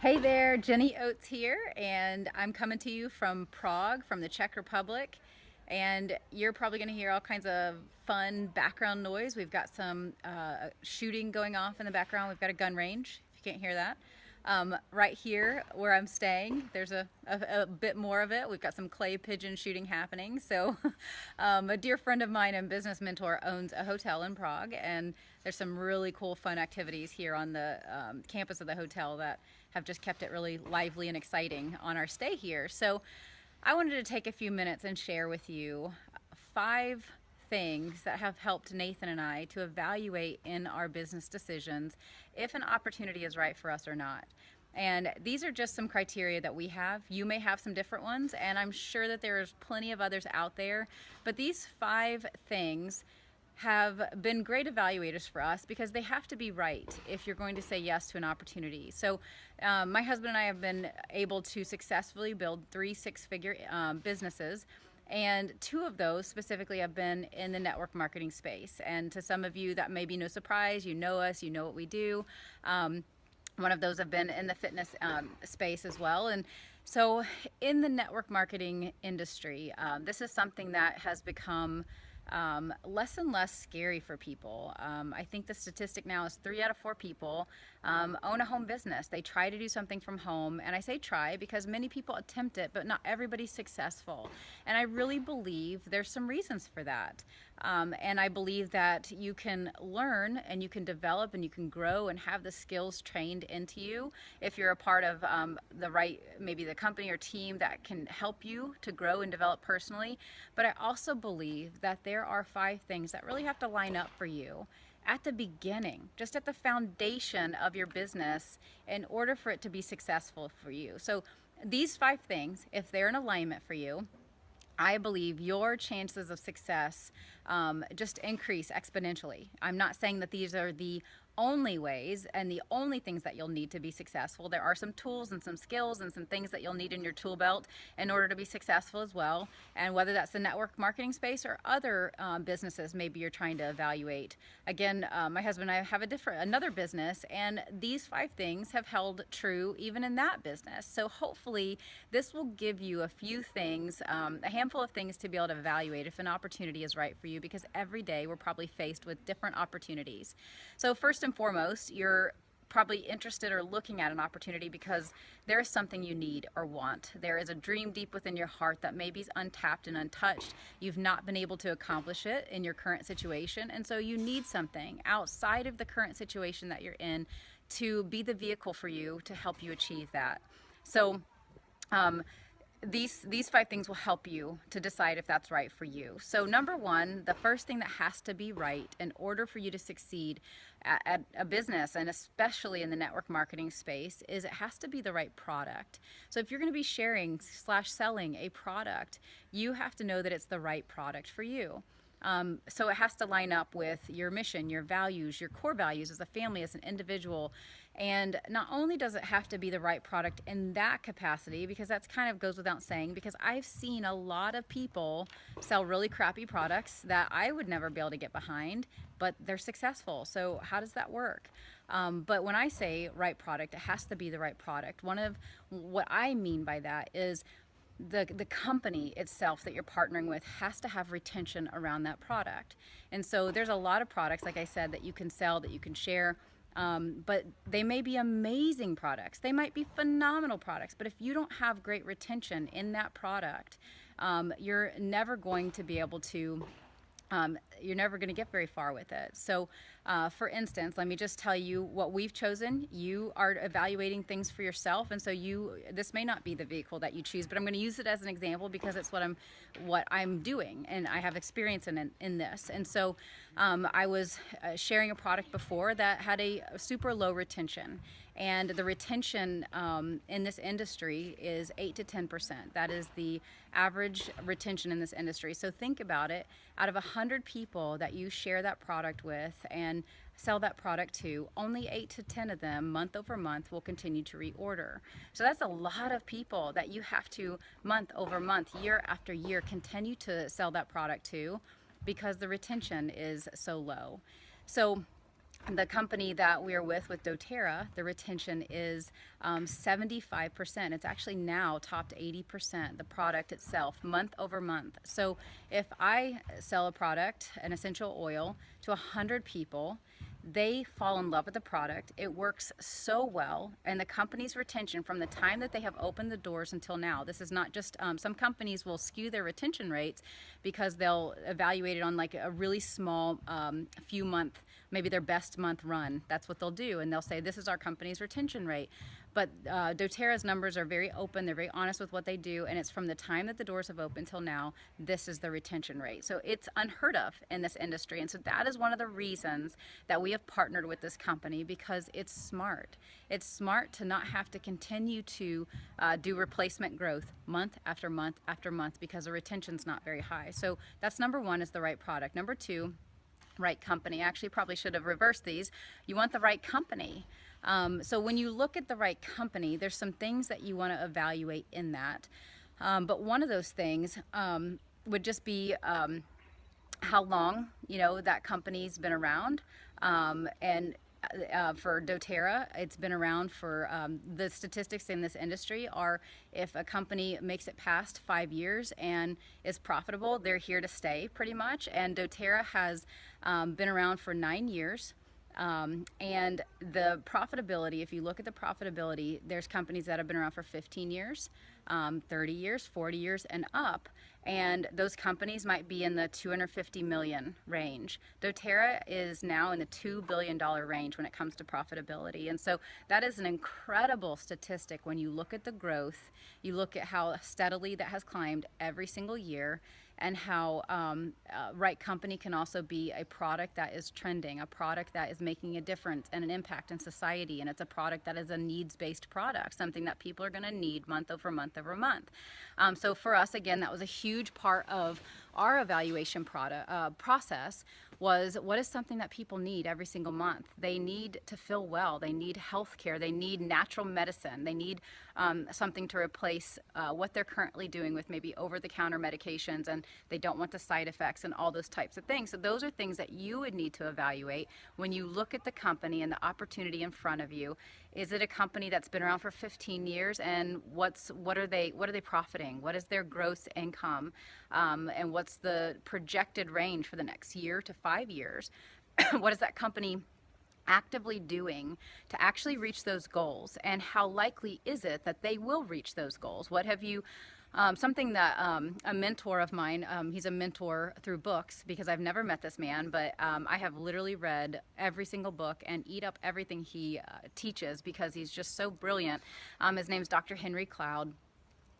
Hey there, Jenni Oates here, and I'm coming to you from Prague, from the Czech Republic. And you're probably going to hear all kinds of fun background noise. We've got some shooting going off in the background. We've got a gun range, if you can't hear that. Right here where I'm staying, there's a bit more of it. We've got some clay pigeon shooting happening. So, a dear friend of mine and business mentor owns a hotel in Prague, and there's some really cool, fun activities here on the campus of the hotel that have just kept it really lively and exciting on our stay here. So, I wanted to take a few minutes and share with you 5 things that have helped Nathan and I to evaluate in our business decisions if an opportunity is right for us or not. And these are just some criteria that we have. You may have some different ones, and I'm sure that there's plenty of others out there. But these 5 things have been great evaluators for us because they have to be right if you're going to say yes to an opportunity. So, my husband and I have been able to successfully build 3 6-figure businesses. And 2 of those specifically have been in the network marketing space. And to some of you, that may be no surprise. You know us, you know what we do. One of those have been in the fitness space as well. And so, in the network marketing industry, this is something that has become less and less scary for people. I think the statistic now is 3 out of 4 people own a home business. They try to do something from home. And I say try because many people attempt it, but not everybody's successful. And I really believe there's some reasons for that. And I believe that you can learn and you can develop and you can grow and have the skills trained into you if you're a part of the right, maybe the company or team that can help you to grow and develop personally. But I also believe that there are 5 things that really have to line up for you at the beginning, just at the foundation of your business, in order for it to be successful for you. So, these 5 things, if they're in alignment for you, I believe your chances of success just increase exponentially. I'm not saying that these are the only ways and the only things that you'll need to be successful. There are some tools and some skills and some things that you'll need in your tool belt in order to be successful as well. And whether that's the network marketing space or other businesses, maybe you're trying to evaluate. Again, my husband and I have another business, and these 5 things have held true even in that business. So hopefully, this will give you a few things, a handful of things to be able to evaluate if an opportunity is right for you, because every day we're probably faced with different opportunities. So first and foremost, you're probably interested or looking at an opportunity because there is something you need or want. There is a dream deep within your heart that maybe is untapped and untouched. You've not been able to accomplish it in your current situation, and so you need something outside of the current situation that you're in to be the vehicle for you to help you achieve that. So, these 5 things will help you to decide if that's right for you. So number one, the first thing that has to be right in order for you to succeed at a business, and especially in the network marketing space, is it has to be the right product. So if you're going to be sharing slash selling a product, you have to know that it's the right product for you. So it has to line up with your mission, your values, your core values as a family, as an individual. And not only does it have to be the right product in that capacity, because that's kind of goes without saying, because I've seen a lot of people sell really crappy products that I would never be able to get behind, but they're successful. So how does that work? But when I say right product, it has to be the right product. One of what I mean by that is the company itself that you're partnering with has to have retention around that product. And so there's a lot of products, like I said, that you can sell, that you can share, but they may be amazing products. They might be phenomenal products, but if you don't have great retention in that product, you're never going to be able to you're never going to get very far with it. So, for instance, let me just tell you what we've chosen. You are evaluating things for yourself, and so this may not be the vehicle that you choose, but I'm going to use it as an example because it's what I'm doing, and I have experience in this. And so, I was sharing a product before that had a super low retention. And the retention in this industry is 8 to 10%. That is the average retention in this industry. So think about it. Out of 100 people that you share that product with and sell that product to, only 8 to 10 of them, month over month, will continue to reorder. So that's a lot of people that you have to, month over month, year after year, continue to sell that product to because the retention is so low. So the company that we're with doTERRA, the retention is 75%. It's actually now topped 80%, the product itself, month over month. So if I sell a product, an essential oil, to 100 people, they fall in love with the product. It works so well, and the company's retention from the time that they have opened the doors until now. This is not just some companies will skew their retention rates because they'll evaluate it on like a really small few month, maybe their best month run. That's what they'll do, and they'll say this is our company's retention rate. But doTERRA's numbers are very open. They're very honest with what they do, and it's from the time that the doors have opened till now, this is the retention rate. So it's unheard of in this industry, and so that is one of the reasons that we have partnered with this company, because it's smart. It's smart to not have to continue to do replacement growth month after month after month because the retention's not very high. So that's number one, is the right product. Number two, right company. Actually, probably should have reversed these. You want the right company. So when you look at the right company, there's some things that you want to evaluate in that. But one of those things would just be how long, that company's been around. And for doTERRA, it's been around for, the statistics in this industry are, if a company makes it past 5 years and is profitable, they're here to stay pretty much. And doTERRA has been around for 9 years. And the profitability, if you look at the profitability, there's companies that have been around for 15 years, 30 years, 40 years and up. And those companies might be in the 250 million range. doTERRA is now in the $2 billion range when it comes to profitability. And so that is an incredible statistic when you look at the growth, you look at how steadily that has climbed every single year, and how right company can also be a product that is trending, a product that is making a difference and an impact in society, and it's a product that is a needs-based product, something that people are going to need month over month over month. So for us, again, that was a huge part of our evaluation process, was what is something that people need every single month. They need to feel well, they need health care, they need natural medicine, they need something to replace what they're currently doing with maybe over-the-counter medications, and they don't want the side effects and all those types of things. So those are things that you would need to evaluate when you look at the company and the opportunity in front of you. Is it a company that's been around for 15 years, and what are they profiting? What is their gross income? And what's the projected range for the next year to 5 years? What is that company actively doing to actually reach those goals? And how likely is it that they will reach those goals? What have you something that a mentor of mine, he's a mentor through books because I've never met this man, but I have literally read every single book and eat up everything he teaches because he's just so brilliant. His name's Dr. Henry Cloud.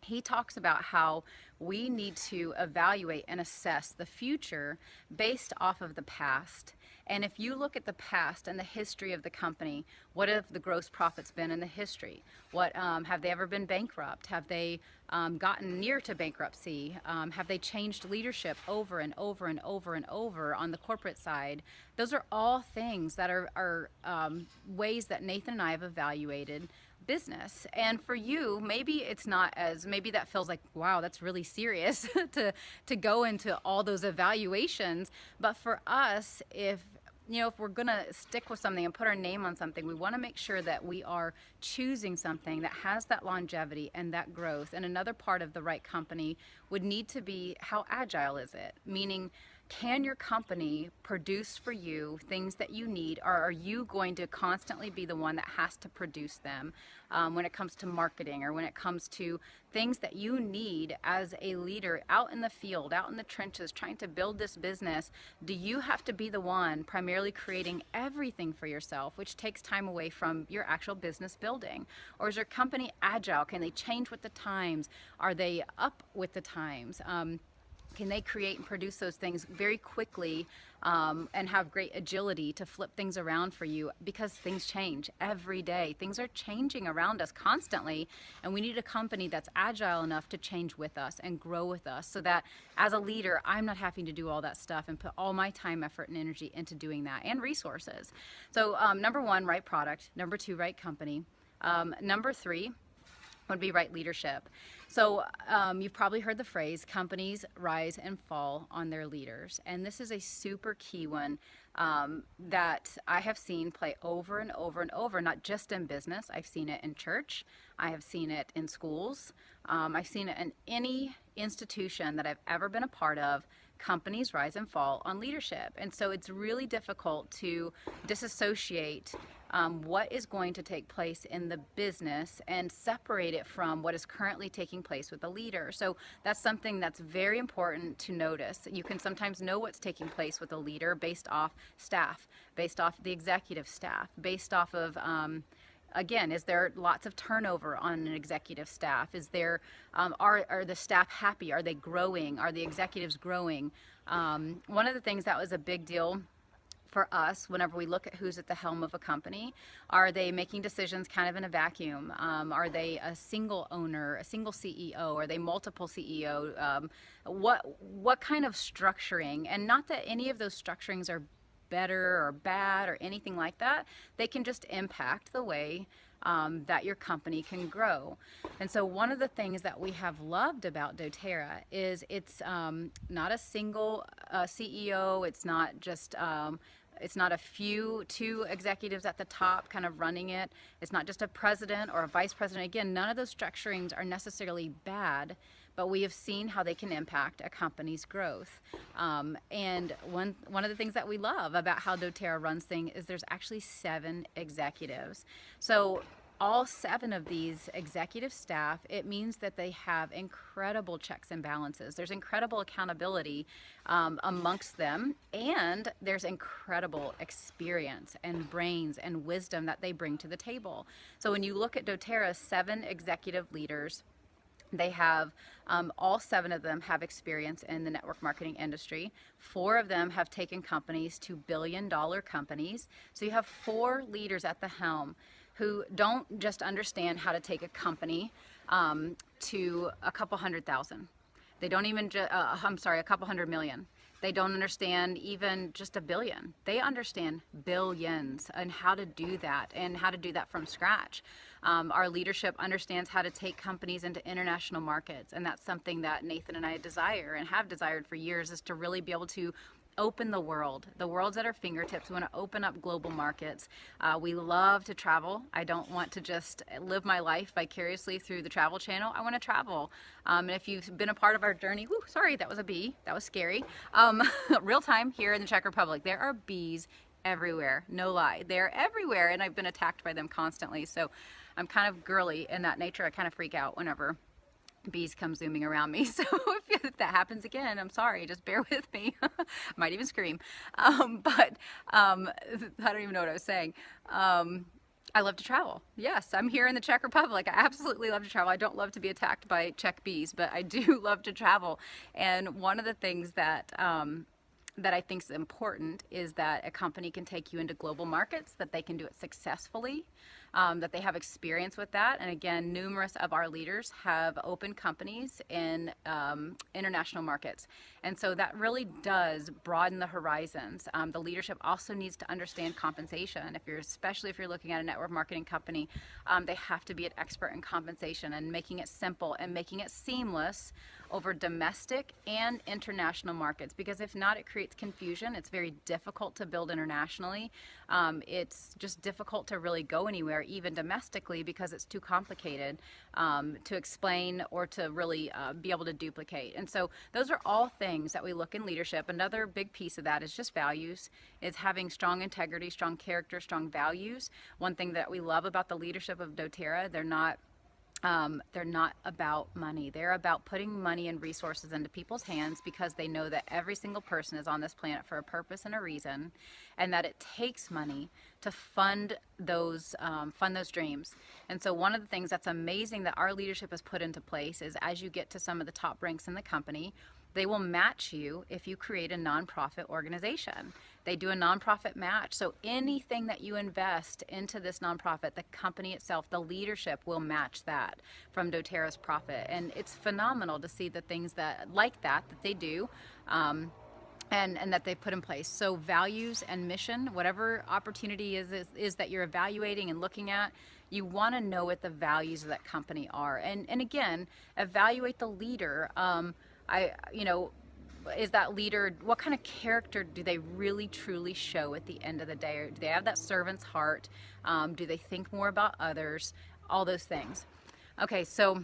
He talks about how we need to evaluate and assess the future based off of the past. And if you look at the past and the history of the company, what have the gross profits been in the history? What have they ever been bankrupt? Have they gotten near to bankruptcy? Have they changed leadership over and over and over and over on the corporate side? Those are all things that are ways that Nathan and I have evaluated business. And for you, maybe it's not as, maybe that feels like, wow, that's really serious to go into all those evaluations. But for us, if we're gonna stick with something and put our name on something, we want to make sure that we are choosing something that has that longevity and that growth. And another part of the right company would need to be, how agile is it? Meaning, can your company produce for you things that you need, or are you going to constantly be the one that has to produce them when it comes to marketing, or when it comes to things that you need as a leader out in the field, out in the trenches, trying to build this business? Do you have to be the one primarily creating everything for yourself, which takes time away from your actual business building? Or is your company agile? Can they change with the times? Are they up with the times? Can they create and produce those things very quickly and have great agility to flip things around for you? Because things change every day. Things are changing around us constantly, and we need a company that's agile enough to change with us and grow with us, so that as a leader, I'm not having to do all that stuff and put all my time, effort, and energy into doing that, and resources. So number one, right product. Number two, right company. Number three, would be right leadership. So you've probably heard the phrase, companies rise and fall on their leaders. And this is a super key one that I have seen play over and over and over, not just in business. I've seen it in church. I have seen it in schools. I've seen it in any institution that I've ever been a part of. Companies rise and fall on leadership. And so it's really difficult to disassociate what is going to take place in the business and separate it from what is currently taking place with the leader. So that's something that's very important to notice. You can sometimes know what's taking place with a leader based off staff, based off the executive staff, based off of again, is there lots of turnover on an executive staff? Is there are the staff happy? Are they growing? Are the executives growing? One of the things that was a big deal for us whenever we look at who's at the helm of a company, are they making decisions kind of in a vacuum? Are they a single owner, a single CEO? Are they multiple CEO? What kind of structuring? And not that any of those structurings are better or bad or anything like that. They can just impact the way that your company can grow. And so one of the things that we have loved about doTERRA is it's not a single CEO. It's not just it's not two executives at the top kind of running it. It's not just a president or a vice president. Again, none of those structurings are necessarily bad, but we have seen how they can impact a company's growth. And one of the things that we love about how doTERRA runs things is there's actually 7 executives. So all 7 of these executive staff, it means that they have incredible checks and balances. There's incredible accountability amongst them, and there's incredible experience and brains and wisdom that they bring to the table. So when you look at doTERRA's 7 executive leaders, they have, all 7 of them have experience in the network marketing industry. 4 of them have taken companies to billion-dollar companies. So you have 4 leaders at the helm who don't just understand how to take a company to a couple $100,000. They don't even, a couple $100 million. They don't understand even just $1 billion. They understand billions and how to do that and how to do that from scratch. Our leadership understands how to take companies into international markets, and that's something that Nathan and I desire and have desired for years, is to really be able to open the world's at our fingertips. We want to open up global markets. We love to travel. I don't want to just live my life vicariously through the Travel Channel. I want to travel. And if you've been a part of our journey, sorry, that was a bee. That was scary. Real time here in the Czech Republic, there are bees everywhere. No lie. They're everywhere, and I've been attacked by them constantly. So I'm kind of girly in that nature. I kind of freak out whenever bees come zooming around me. So if that happens again, I'm sorry, just bear with me. I might even scream. But I don't even know what I was saying. I love to travel. Yes, I'm here in the Czech Republic. I absolutely love to travel. I don't love to be attacked by Czech bees, but I do love to travel. And one of the things that that I think is important is that a company can take you into global markets, that they can do it successfully, that they have experience with that. And again, numerous of our leaders have opened companies in international markets. And so that really does broaden the horizons. The leadership also needs to understand compensation. Especially if you're looking at a network marketing company, they have to be an expert in compensation and making it simple and making it seamless over domestic and international markets, because if not, it creates confusion. It's very difficult to build internationally. It's just difficult to really go anywhere, even domestically, because it's too complicated to explain or to really be able to duplicate. And so those are all things that we look in leadership. Another big piece of that is just values, is having strong integrity, strong character, strong values. One thing that we love about the leadership of doTERRA, they're not about money. They're about putting money and resources into people's hands, because they know that every single person is on this planet for a purpose and a reason, and that it takes money to fund those dreams. And so one of the things that's amazing that our leadership has put into place is, as you get to some of the top ranks in the company, they will match you if you create a nonprofit organization. They do a nonprofit match. So anything that you invest into this nonprofit, the company itself, the leadership will match that from doTERRA's profit. And it's phenomenal to see the things that they do. And that they put in place. So values and mission, whatever opportunity is that you're evaluating and looking at, You want to know what the values of that company are. And again, evaluate the leader. You know, is that leader, what kind of character do they really truly show at the end of the day? Or do they have that servant's heart? Do they think more about others? All those things. Okay, so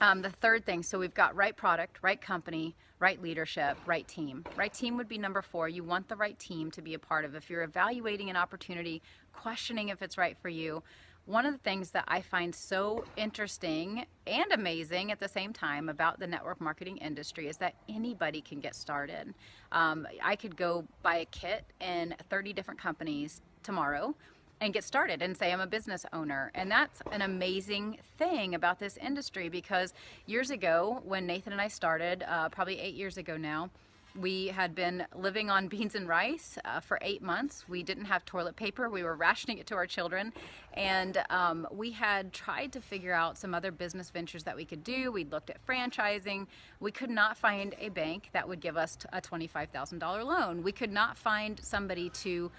the third thing, so we've got right product, right company, right leadership, right team. Right team would be number 4. You want the right team to be a part of. If you're evaluating an opportunity, questioning if it's right for you, one of the things that I find so interesting and amazing at the same time about the network marketing industry is that anybody can get started. I could go buy a kit in 30 different companies tomorrow and get started and say I'm a business owner. And that's an amazing thing about this industry, because years ago when Nathan and I started, probably 8 years ago now, we had been living on beans and rice for 8 months. We didn't have toilet paper. We were rationing it to our children. And we had tried to figure out some other business ventures that we could do. We'd looked at franchising. We could not find a bank that would give us a $25,000 loan. We could not find somebody to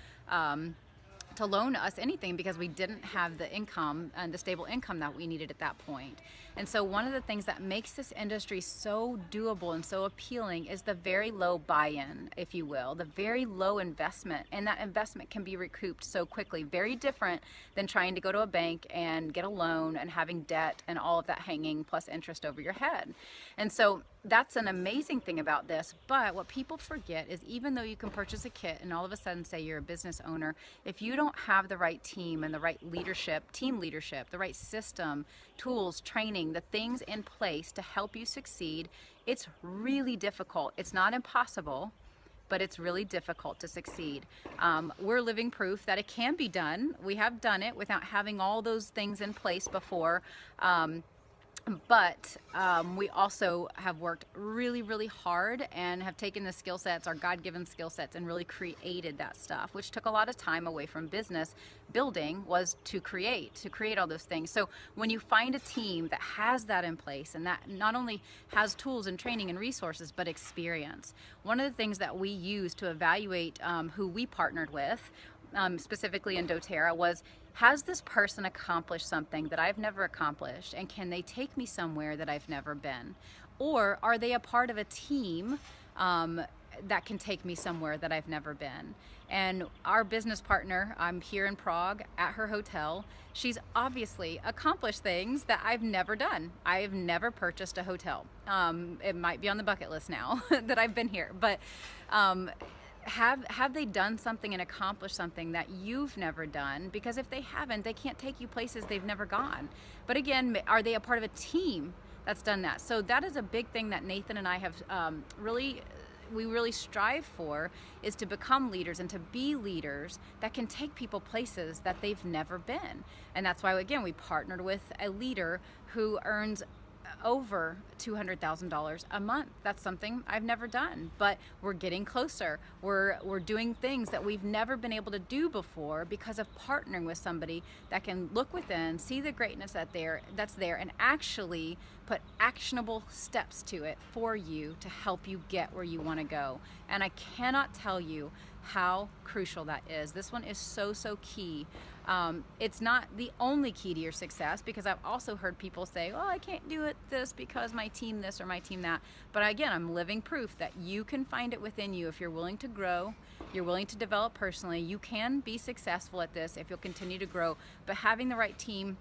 loan us anything because we didn't have the income and the stable income that we needed at that point. And so one of the things that makes this industry so doable and so appealing is the very low buy-in, if you will, the very low investment, and that investment can be recouped so quickly. Very different than trying to go to a bank and get a loan and having debt and all of that hanging plus interest over your head. And so that's an amazing thing about this. But what people forget is, even though you can purchase a kit and all of a sudden say you're a business owner, if you don't have the right team and the right leadership, team leadership, the right system, tools, training, the things in place to help you succeed, it's really difficult. It's not impossible, but it's really difficult to succeed. We're living proof that it can be done. We have done it without having all those things in place before. But we also have worked really, really hard and have taken the skill sets, our God-given skill sets, and really created that stuff, which took a lot of time away from business building, was to create all those things. So when you find a team that has that in place and that not only has tools and training and resources, but experience. One of the things that we use to evaluate who we partnered with, specifically in doTERRA, was, has this person accomplished something that I've never accomplished, and can they take me somewhere that I've never been? Or are they a part of a team that can take me somewhere that I've never been? And our business partner, I'm here in Prague at her hotel. She's obviously accomplished things that I've never done. I've never purchased a hotel. It might be on the bucket list now that I've been here, but have they done something and accomplished something that you've never done? Because if they haven't, they can't take you places they've never gone. But again, are they a part of a team that's done that? So that is a big thing that Nathan and I have we really strive for, is to become leaders and to be leaders that can take people places that they've never been. And that's why, again, we partnered with a leader who earns over $200,000 a month. That's something I've never done, but we're getting closer. We're doing things that we've never been able to do before because of partnering with somebody that can look within, see the greatness that's there, and actually put actionable steps to it for you to help you get where you want to go. And I cannot tell you how crucial that is. This one is so key. It's not the only key to your success, because I've also heard people say, oh, I can't do it this because my team this or my team that. But again, I'm living proof that you can find it within you if you're willing to grow, you're willing to develop personally. You can be successful at this if you'll continue to grow. But having the right team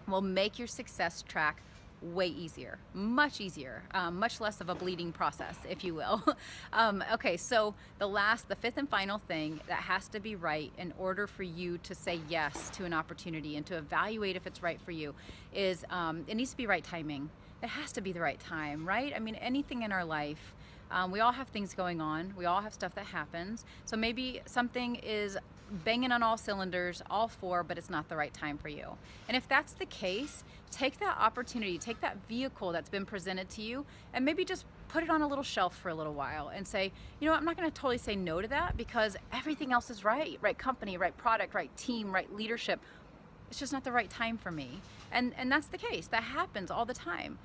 will make your success track way easier, much easier, much less of a bleeding process, if you will. Okay, so the fifth and final thing that has to be right in order for you to say yes to an opportunity and to evaluate if it's right for you is it needs to be right timing. It has to be the right time, right? I mean, anything in our life, we all have things going on. We all have stuff that happens. So maybe something is banging on all cylinders, all four, but it's not the right time for you. And if that's the case, take that opportunity, take that vehicle that's been presented to you, and maybe just put it on a little shelf for a little while and say, you know what, I'm not going to totally say no to that because everything else is right. Right company, right product, right team, right leadership. It's just not the right time for me. And that's the case. That happens all the time.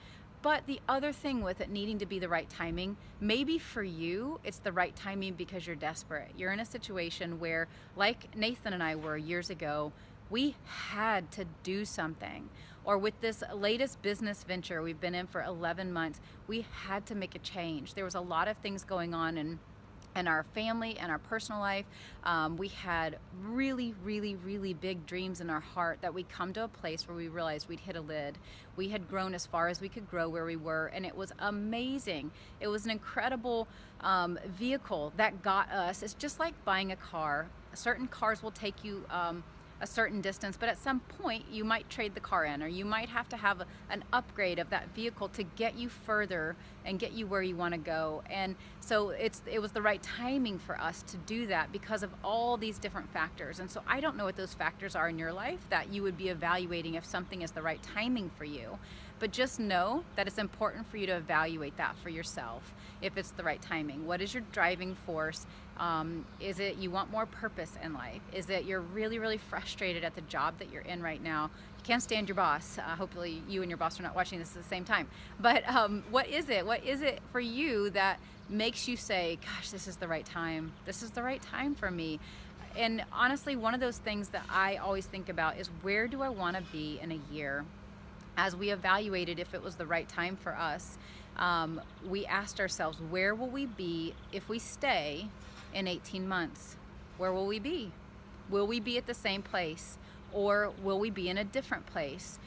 But the other thing with it needing to be the right timing, maybe for you, it's the right timing because you're desperate. You're in a situation where, like Nathan and I were years ago, We had to do something. Or with this latest business venture we've been in for 11 months, we had to make a change. There was a lot of things going on in our family and our personal life. We had really, really, really big dreams in our heart that we'd come to a place where we realized we'd hit a lid. We had grown as far as we could grow where we were, and it was amazing. It was an incredible vehicle that got us. It's just like buying a car. Certain cars will take you a certain distance, but at some point you might trade the car in, or you might have to have an upgrade of that vehicle to get you further and get you where you want to go. And so it was the right timing for us to do that because of all these different factors. And so I don't know what those factors are in your life that you would be evaluating if something is the right timing for you. But just know that it's important for you to evaluate that for yourself if it's the right timing. What is your driving force? Is it you want more purpose in life? Is it you're really, really frustrated at the job that you're in right now? You can't stand your boss. Hopefully you and your boss are not watching this at the same time. But what is it? What is it for you that makes you say, gosh, this is the right time. This is the right time for me. And honestly, one of those things that I always think about is, where do I want to be in a year? As we evaluated if it was the right time for us, we asked ourselves, where will we be if we stay in 18 months? Where will we be? Will we be at the same place, or will we be in a different place?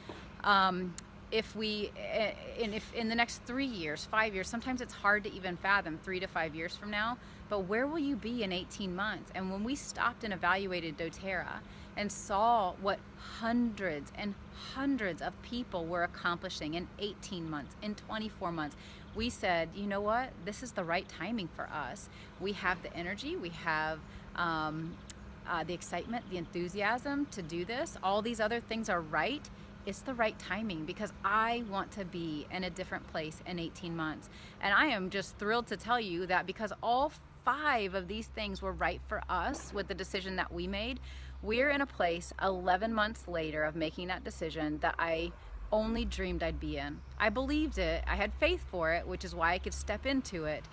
If in the next 3 years, 5 years, sometimes it's hard to even fathom 3 to 5 years from now, but where will you be in 18 months? And when we stopped and evaluated doTERRA and saw what hundreds and hundreds of people were accomplishing in 18 months, in 24 months, we said, you know what? This is the right timing for us. We have the energy, we have the excitement, the enthusiasm to do this. All these other things are right. It's the right timing because I want to be in a different place in 18 months. And I am just thrilled to tell you that because all 5 of these things were right for us with the decision that we made, we're in a place 11 months later of making that decision that I only dreamed I'd be in. I believed it. I had faith for it, which is why I could step into it.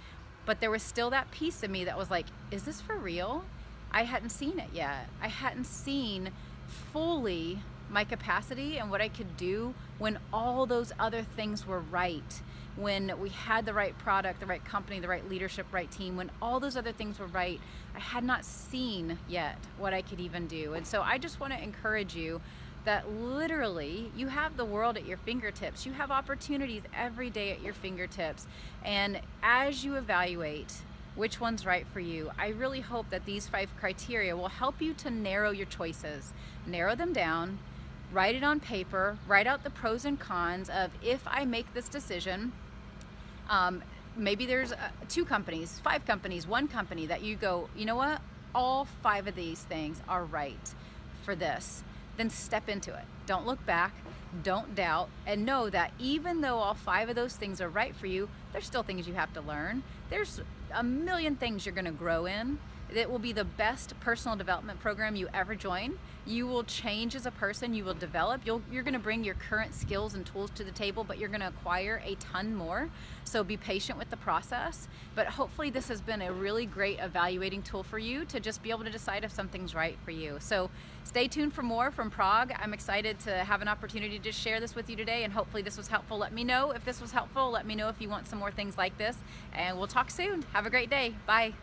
But there was still that piece of me that was like, is this for real? I hadn't seen it yet. I hadn't seen fully my capacity and what I could do when all those other things were right. When we had the right product, the right company, the right leadership, right team, when all those other things were right, I had not seen yet what I could even do. And so I just want to encourage you that literally you have the world at your fingertips. You have opportunities every day at your fingertips. And as you evaluate which one's right for you, I really hope that these 5 criteria will help you to narrow your choices, narrow them down, write it on paper, write out the pros and cons of, if I make this decision, maybe there's 2 companies, 5 companies, 1 company that you go, you know what, all 5 of these things are right for this. Then step into it. Don't look back, don't doubt, and know that even though all 5 of those things are right for you, there's still things you have to learn. There's a million things you're gonna grow in. It will be the best personal development program you ever join. You will change as a person, you will develop. You're gonna bring your current skills and tools to the table, but you're gonna acquire a ton more. So be patient with the process. But hopefully this has been a really great evaluating tool for you to just be able to decide if something's right for you. So stay tuned for more from Prague. I'm excited to have an opportunity to share this with you today, and hopefully this was helpful. Let me know if this was helpful. Let me know if you want some more things like this, and we'll talk soon. Have a great day. Bye.